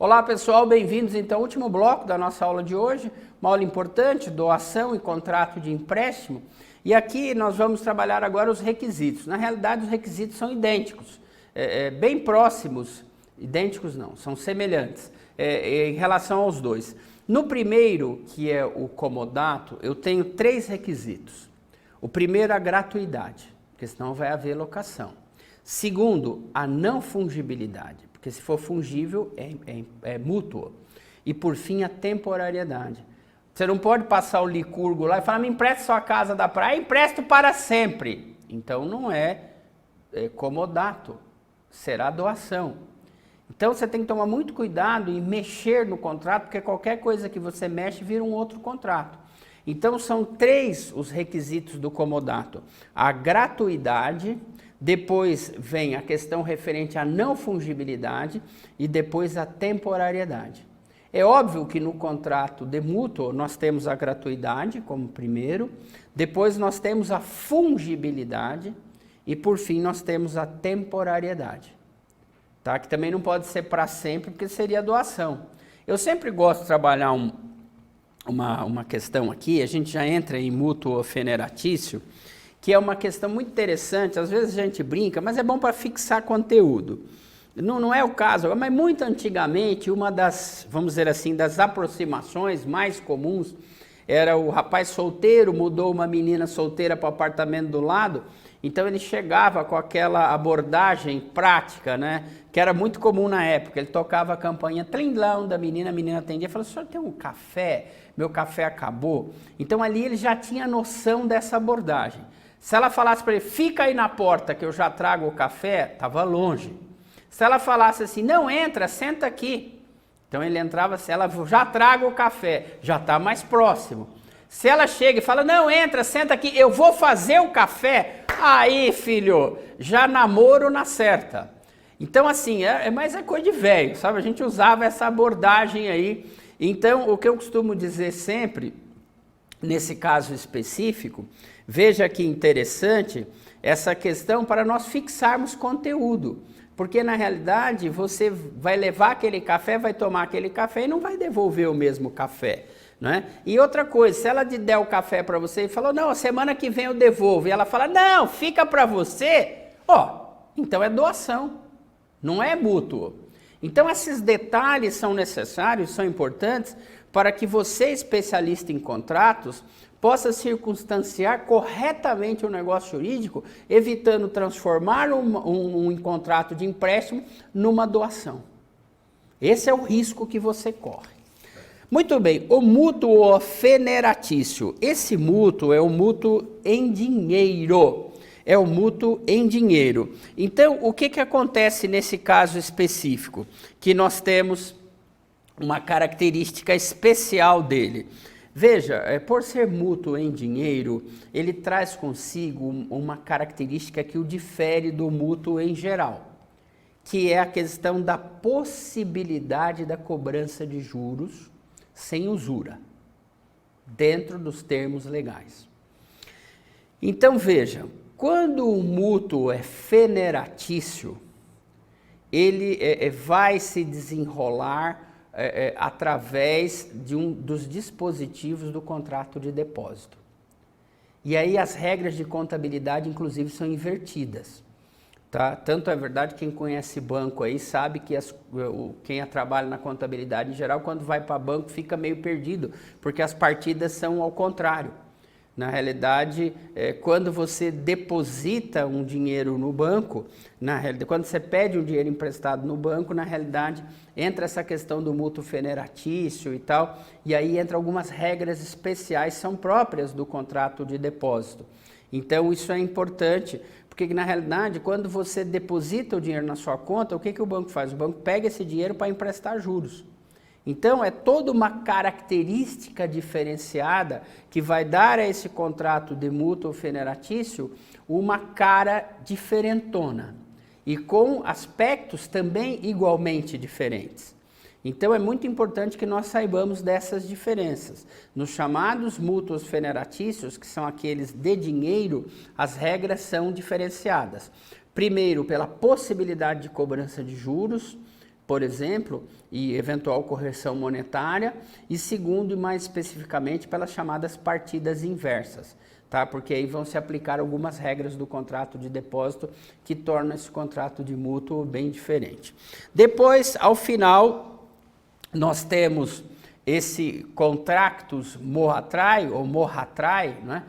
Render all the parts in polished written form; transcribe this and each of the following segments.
Olá pessoal, bem-vindos então ao último bloco da nossa aula de hoje, uma aula importante, doação e contrato de empréstimo. E aqui nós vamos trabalhar agora os requisitos. Na realidade os requisitos são idênticos, bem próximos, idênticos não, são semelhantes em relação aos dois. No primeiro, que é o comodato, eu tenho três requisitos. O primeiro, a gratuidade, porque senão vai haver locação. Segundo, a não fungibilidade, porque se for fungível é mútuo. E por fim, a temporariedade. Você não pode passar o licurgo lá e falar, me empresta sua casa da praia, empresto para sempre. Então não é comodato, será doação. Então você tem que tomar muito cuidado em mexer no contrato, porque qualquer coisa que você mexe vira um outro contrato. Então são três os requisitos do comodato. A gratuidade, depois vem a questão referente à não fungibilidade e depois a temporariedade. É óbvio que no contrato de mútuo nós temos a gratuidade como primeiro, depois nós temos a fungibilidade e por fim nós temos a temporariedade. Tá? Que também não pode ser para sempre porque seria doação. Eu sempre gosto de trabalhar uma questão aqui, a gente já entra em mútuo feneratício, que é uma questão muito interessante, às vezes a gente brinca, mas é bom para fixar conteúdo. Não é o caso, mas muito antigamente, uma das, vamos dizer assim, das aproximações mais comuns, era o rapaz solteiro, mudou uma menina solteira para o apartamento do lado, então ele chegava com aquela abordagem prática, né, que era muito comum na época, ele tocava a campainha tlinglão da menina, a menina atendia e falou, o senhor tem um café? Meu café acabou. Então ali ele já tinha noção dessa abordagem. Se ela falasse para ele, fica aí na porta que eu já trago o café, estava longe. Se ela falasse assim, não entra, senta aqui. Então ele entrava, se ela já trago o café, já está mais próximo. Se ela chega e fala, não entra, senta aqui, eu vou fazer o café, aí filho, já namoro na certa. Então assim, mas é coisa de velho, sabe? A gente usava essa abordagem aí. Então o que eu costumo dizer sempre, nesse caso específico, veja que interessante essa questão para nós fixarmos conteúdo. Porque na realidade você vai levar aquele café, vai tomar aquele café e não vai devolver o mesmo café. Né? E outra coisa, se ela der o café para você e falou, não, semana que vem eu devolvo. E ela fala, não, fica para você. Então é doação, não é mútuo. Então esses detalhes são necessários, são importantes para que você, especialista em contratos, possa circunstanciar corretamente o negócio jurídico, evitando transformar um contrato de empréstimo numa doação. Esse é o risco que você corre. Muito bem, o mútuo feneratício. Esse mútuo é o mútuo em dinheiro. É o mútuo em dinheiro. Então, o que acontece nesse caso específico? Que nós temos uma característica especial dele. Veja, por ser mútuo em dinheiro, ele traz consigo uma característica que o difere do mútuo em geral, que é a questão da possibilidade da cobrança de juros sem usura, dentro dos termos legais. Então veja, quando o mútuo é feneratício, ele vai se desenrolar através de dos dispositivos do contrato de depósito. E aí as regras de contabilidade, inclusive, são invertidas. Tá? Tanto é verdade, quem conhece banco aí sabe que quem trabalha na contabilidade em geral, quando vai para banco, fica meio perdido, porque as partidas são ao contrário. Na realidade, quando você deposita um dinheiro no banco, quando você pede um dinheiro emprestado no banco, na realidade, entra essa questão do mútuo feneratício e tal, e aí entra algumas regras especiais, são próprias do contrato de depósito. Então, isso é importante, porque na realidade, quando você deposita o dinheiro na sua conta, o que o banco faz? O banco pega esse dinheiro para emprestar juros. Então, é toda uma característica diferenciada que vai dar a esse contrato de mútuo feneratício uma cara diferentona e com aspectos também igualmente diferentes. Então, é muito importante que nós saibamos dessas diferenças. Nos chamados mútuos feneratícios, que são aqueles de dinheiro, as regras são diferenciadas. Primeiro, pela possibilidade de cobrança de juros, por exemplo, e eventual correção monetária, e segundo, e mais especificamente, pelas chamadas partidas inversas, tá? Porque aí vão se aplicar algumas regras do contrato de depósito que tornam esse contrato de mútuo bem diferente. Depois, ao final, nós temos esse contractus moatrai, ou moatrai, né?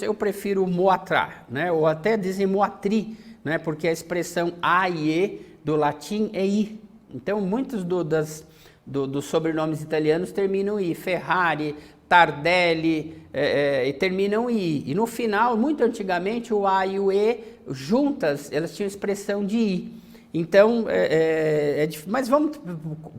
Eu prefiro moatrar, né? Ou até dizem moatri, né? Porque a expressão a e e do latim é i. Então, muitos dos sobrenomes italianos terminam em i. Ferrari, Tardelli, terminam em i. E no final, muito antigamente, o a e o e, juntas, elas tinham expressão de i. Então, mas vamos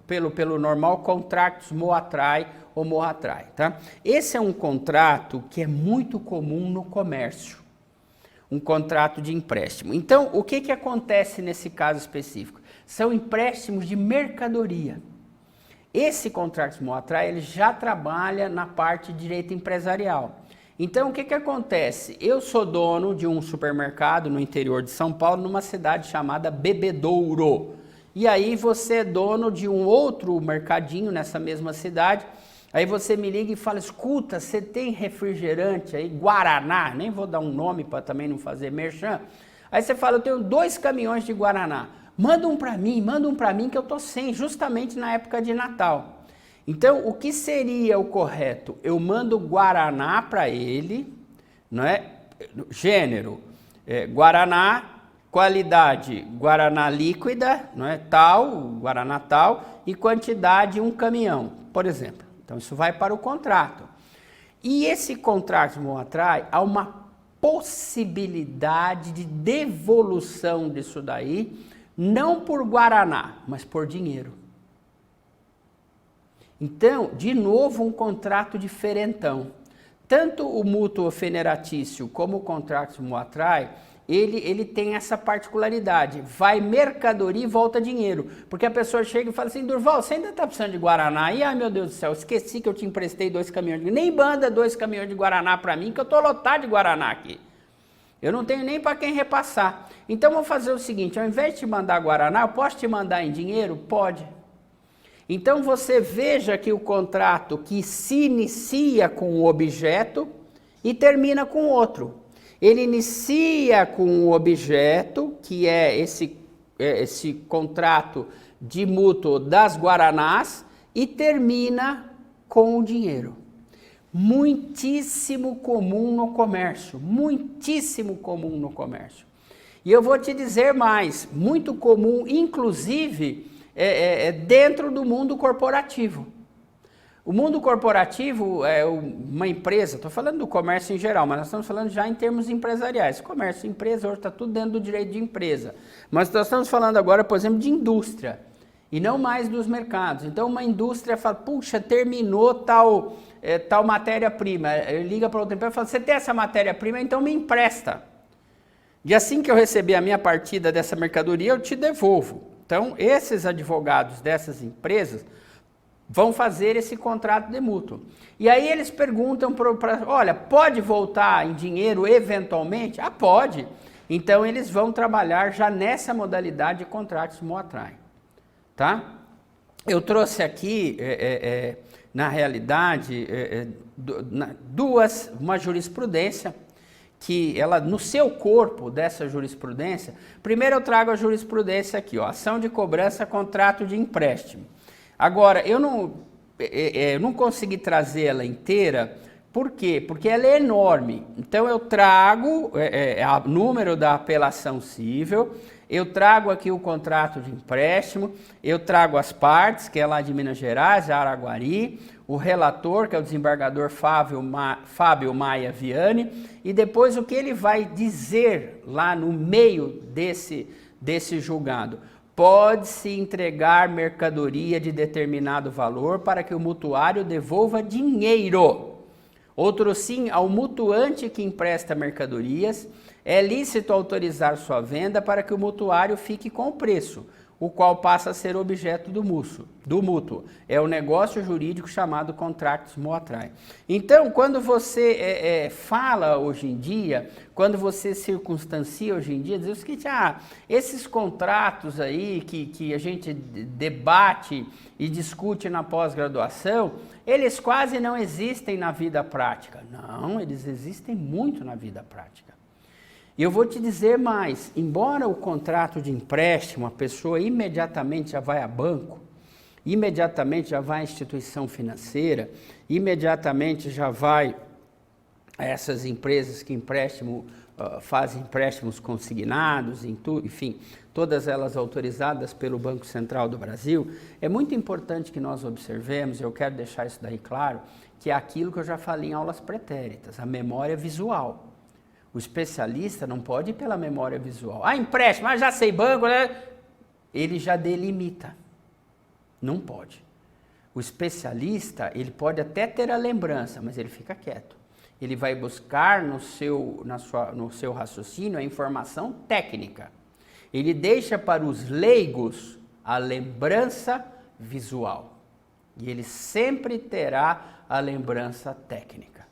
pelo normal, contractus moatrai ou moatrai, tá? Esse é um contrato que é muito comum no comércio, um contrato de empréstimo. Então, o que acontece nesse caso específico? São empréstimos de mercadoria. Esse contrato moatrai, ele já trabalha na parte de direito empresarial. Então, o que acontece? Eu sou dono de um supermercado no interior de São Paulo, numa cidade chamada Bebedouro. E aí você é dono de um outro mercadinho nessa mesma cidade. Aí você me liga e fala, escuta, você tem refrigerante aí, Guaraná? Nem vou dar um nome para também não fazer merchan. Aí você fala, eu tenho 2 caminhões de Guaraná. Manda um para mim que eu tô sem, justamente na época de Natal. Então, o que seria o correto? Eu mando Guaraná para ele, não é? Gênero, Guaraná, qualidade, Guaraná líquida, não é? Tal, Guaraná tal, e quantidade 1 caminhão, por exemplo. Então, isso vai para o contrato. E esse contrato moatrai, há uma possibilidade de devolução disso daí, não por Guaraná, mas por dinheiro. Então, de novo, um contrato diferentão. Tanto o mútuo feneratício como o contrato moatrai, ele tem essa particularidade. Vai mercadoria e volta dinheiro. Porque a pessoa chega e fala assim, Durval, você ainda está precisando de Guaraná? E ai meu Deus do céu, esqueci que eu te emprestei 2 caminhões de... Nem manda 2 caminhões de Guaraná para mim, que eu estou lotado de Guaraná aqui. Eu não tenho nem para quem repassar. Então, vou fazer o seguinte, ao invés de te mandar Guaraná, eu posso te mandar em dinheiro? Pode. Então, você veja que o contrato que se inicia com um objeto e termina com outro. Ele inicia com o objeto, que é esse contrato de mútuo das Guaranás, e termina com o dinheiro. Muitíssimo comum no comércio, muitíssimo comum no comércio. E eu vou te dizer mais, muito comum, inclusive, dentro do mundo corporativo. O mundo corporativo é uma empresa, estou falando do comércio em geral, mas nós estamos falando já em termos empresariais. Comércio e empresa, hoje está tudo dentro do direito de empresa. Mas nós estamos falando agora, por exemplo, de indústria, e não mais dos mercados. Então, uma indústria fala, puxa, terminou tal matéria-prima. Liga para outra empresa e fala, você tem essa matéria-prima, então me empresta. E assim que eu receber a minha partida dessa mercadoria, eu te devolvo. Então, esses advogados dessas empresas vão fazer esse contrato de mútuo. E aí eles perguntam olha, pode voltar em dinheiro eventualmente? Ah, pode. Então, eles vão trabalhar já nessa modalidade de contratos moatrai. Tá? Eu trouxe aqui, na realidade, uma jurisprudência, que ela, no seu corpo dessa jurisprudência, primeiro eu trago a jurisprudência aqui, ó, ação de cobrança, contrato de empréstimo. Agora, eu não consegui trazer ela inteira, por quê? Porque ela é enorme. Então, eu trago o número da apelação cível, eu trago aqui o contrato de empréstimo, eu trago as partes, que é lá de Minas Gerais, Araguari, o relator, que é o desembargador Fábio Maia Viane, e depois o que ele vai dizer lá no meio desse julgado. Pode-se entregar mercadoria de determinado valor para que o mutuário devolva dinheiro. Outro sim, ao mutuante que empresta mercadorias, é lícito autorizar sua venda para que o mutuário fique com o preço. o qual passa a ser objeto do mútuo. É o negócio jurídico chamado contractus moatrae. Então, quando você fala hoje em dia, quando você circunstancia hoje em dia, diz o seguinte, esses contratos aí que a gente debate e discute na pós-graduação, eles quase não existem na vida prática. Não, eles existem muito na vida prática. E eu vou te dizer mais, embora o contrato de empréstimo, a pessoa imediatamente já vai a banco, imediatamente já vai à instituição financeira, imediatamente já vai a essas empresas que fazem empréstimos consignados, enfim, todas elas autorizadas pelo Banco Central do Brasil, é muito importante que nós observemos, eu quero deixar isso daí claro, que é aquilo que eu já falei em aulas pretéritas, a memória visual. O especialista não pode ir pela memória visual. Empréstimo, já sei banco, né? Ele já delimita. Não pode. O especialista, ele pode até ter a lembrança, mas ele fica quieto. Ele vai buscar no seu raciocínio a informação técnica. Ele deixa para os leigos a lembrança visual. E ele sempre terá a lembrança técnica.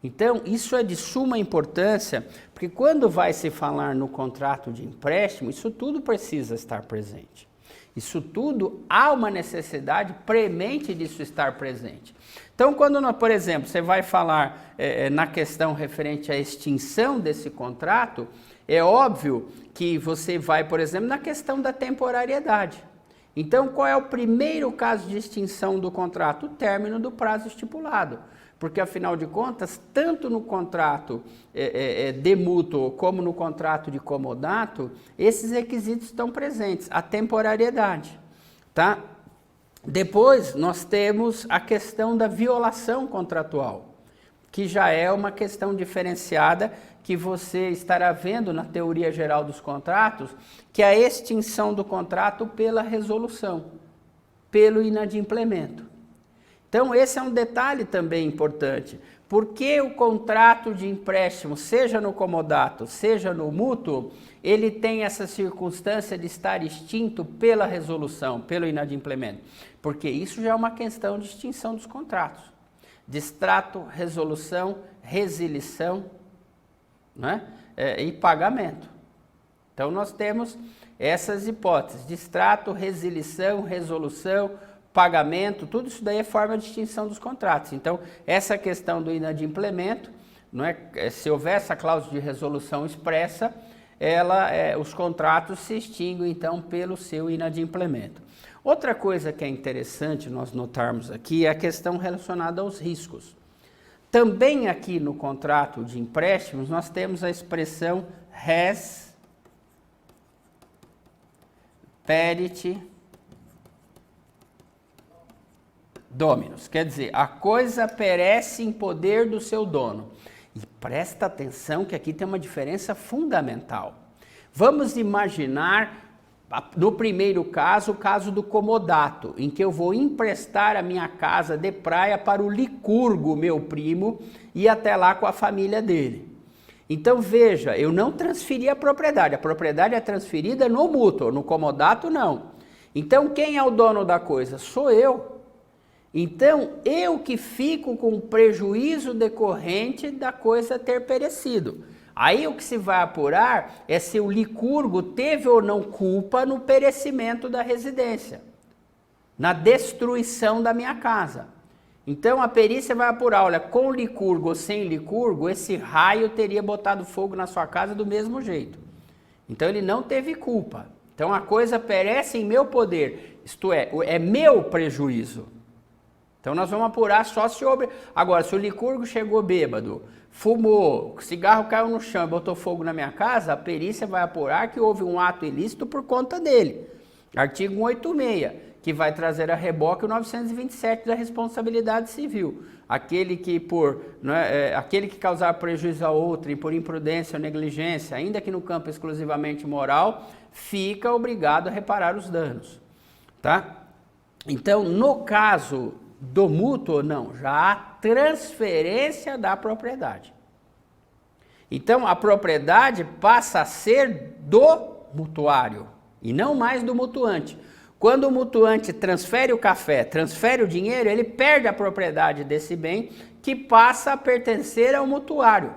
Então, isso é de suma importância, porque quando vai se falar no contrato de empréstimo, isso tudo precisa estar presente. Isso tudo, há uma necessidade premente disso estar presente. Então, quando, por exemplo, você vai falar na questão referente à extinção desse contrato, é óbvio que você vai, por exemplo, na questão da temporariedade. Então, qual é o primeiro caso de extinção do contrato? O término do prazo estipulado. Porque, afinal de contas, tanto no contrato de mútuo como no contrato de comodato, esses requisitos estão presentes, a temporariedade. Tá? Depois, nós temos a questão da violação contratual, que já é uma questão diferenciada que você estará vendo na teoria geral dos contratos, que é a extinção do contrato pela resolução, pelo inadimplemento. Então, esse é um detalhe também importante, porque o contrato de empréstimo, seja no comodato, seja no mútuo, ele tem essa circunstância de estar extinto pela resolução, pelo inadimplemento, porque isso já é uma questão de extinção dos contratos. Distrato, resolução, resilição, né? E pagamento. Então, nós temos essas hipóteses, distrato, resilição, resolução, pagamento, tudo isso daí é forma de extinção dos contratos. Então, essa questão do inadimplemento, não é, se houver essa cláusula de resolução expressa, os contratos se extinguem, então, pelo seu inadimplemento. Outra coisa que é interessante nós notarmos aqui é a questão relacionada aos riscos. Também aqui no contrato de empréstimos, nós temos a expressão res perit dominus, quer dizer, a coisa perece em poder do seu dono. E presta atenção que aqui tem uma diferença fundamental. Vamos imaginar, no primeiro caso, o caso do comodato, em que eu vou emprestar a minha casa de praia para o Licurgo, meu primo, e ir até lá com a família dele. Então veja, eu não transferi a propriedade é transferida no mútuo, no comodato não. Então quem é o dono da coisa? Sou eu. Então, eu que fico com o prejuízo decorrente da coisa ter perecido. Aí o que se vai apurar é se o Licurgo teve ou não culpa no perecimento da residência, na destruição da minha casa. Então, a perícia vai apurar, olha, com Licurgo ou sem Licurgo, esse raio teria botado fogo na sua casa do mesmo jeito. Então, ele não teve culpa. Então, a coisa perece em meu poder, isto é meu prejuízo. Então, nós vamos apurar só se houve... Agora, se o Licurgo chegou bêbado, fumou, o cigarro caiu no chão e botou fogo na minha casa, a perícia vai apurar que houve um ato ilícito por conta dele. Artigo 186, que vai trazer a reboque o 927 da responsabilidade civil. Aquele que, aquele que causar prejuízo a outrem por imprudência ou negligência, ainda que no campo exclusivamente moral, fica obrigado a reparar os danos. Tá? Então, no caso do mútuo, não, já há transferência da propriedade. Então, a propriedade passa a ser do mutuário. e não mais do mutuante. Quando o mutuante transfere o café, transfere o dinheiro, ele perde a propriedade desse bem que passa a pertencer ao mutuário.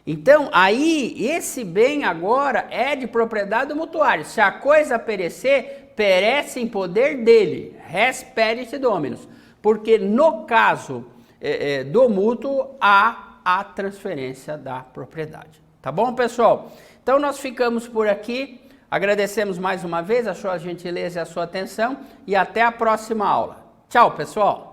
Então, aí, esse bem agora é de propriedade do mutuário. Se a coisa perecer, perece em poder dele, res perit dominus. Porque no caso do mútuo, há a transferência da propriedade. Tá bom, pessoal? Então, nós ficamos por aqui. Agradecemos mais uma vez a sua gentileza e a sua atenção e até a próxima aula. Tchau, pessoal!